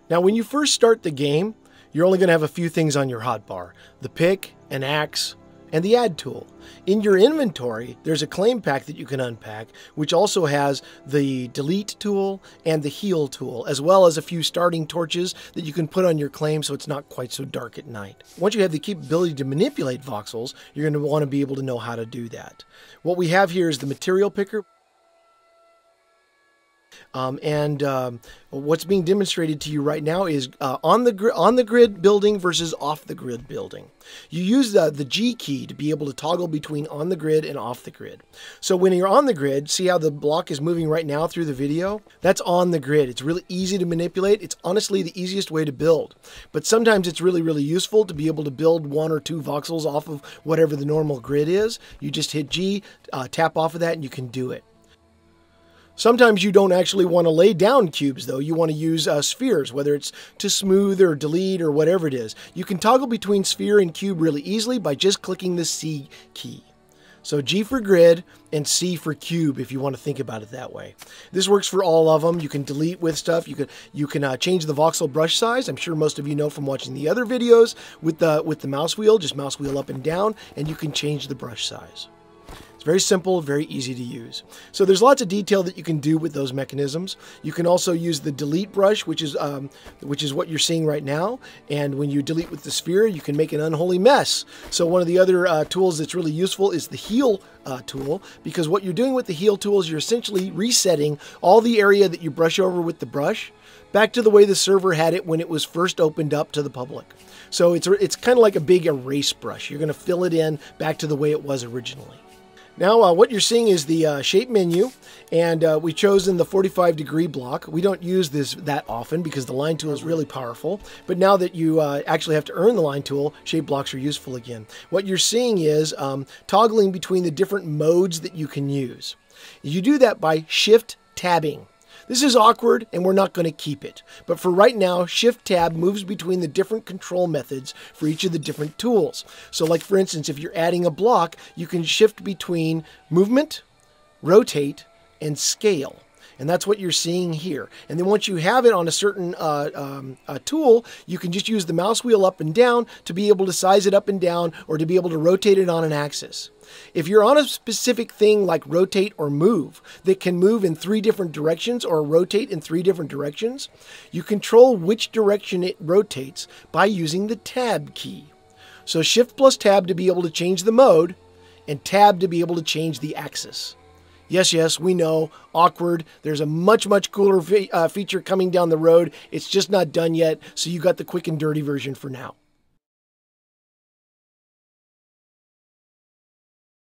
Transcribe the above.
Now, when you first start the game, you're only going to have a few things on your hotbar: the pick, an axe, and the add tool. In your inventory, there's a claim pack that you can unpack, which also has the delete tool and the heal tool, as well as a few starting torches that you can put on your claim so it's not quite so dark at night. Once you have the capability to manipulate voxels, you're going to want to be able to know how to do that. What we have here is the material picker. What's being demonstrated to you right now is on the grid building versus off the grid building. You use the G key to be able to toggle between on the grid and off the grid. So when you're on the grid, see how the block is moving right now through the video? That's on the grid. It's really easy to manipulate. It's honestly the easiest way to build. But sometimes it's really, really useful to be able to build 1 or 2 voxels off of whatever the normal grid is. You just hit G, tap off of that, and you can do it. Sometimes you don't actually want to lay down cubes, though. You want to use spheres, whether it's to smooth or delete or whatever it is. You can toggle between sphere and cube really easily by just clicking the C key. So G for grid and C for cube, if you want to think about it that way. This works for all of them. You can delete with stuff. You can change the voxel brush size. I'm sure most of you know from watching the other videos with the mouse wheel. Just mouse wheel up and down, and you can change the brush size. It's very simple, very easy to use. So there's lots of detail that you can do with those mechanisms. You can also use the delete brush, which is what you're seeing right now. And when you delete with the sphere, you can make an unholy mess. So one of the other tools that's really useful is the heal tool, because what you're doing with the heal tool is you're essentially resetting all the area that you brush over with the brush back to the way the server had it when it was first opened up to the public. So it's kind of like a big erase brush. You're going to fill it in back to the way it was originally. Now, what you're seeing is the shape menu, and we've chosen the 45-degree block. We don't use this that often because the line tool is really powerful, but now that you actually have to earn the line tool, shape blocks are useful again. What you're seeing is toggling between the different modes that you can use. You do that by shift tabbing. This is awkward, and we're not going to keep it. But for right now, Shift Tab moves between the different control methods for each of the different tools. So like, for instance, if you're adding a block, you can shift between movement, rotate, and scale. And that's what you're seeing here. And then once you have it on a certain tool, you can just use the mouse wheel up and down to be able to size it up and down, or to be able to rotate it on an axis. If you're on a specific thing like rotate or move that can move in 3 different directions or rotate in 3 different directions, you control which direction it rotates by using the tab key. So Shift plus Tab to be able to change the mode, and Tab to be able to change the axis. Yes, we know, awkward. There's a much cooler feature coming down the road. It's just not done yet, so you got the quick and dirty version for now.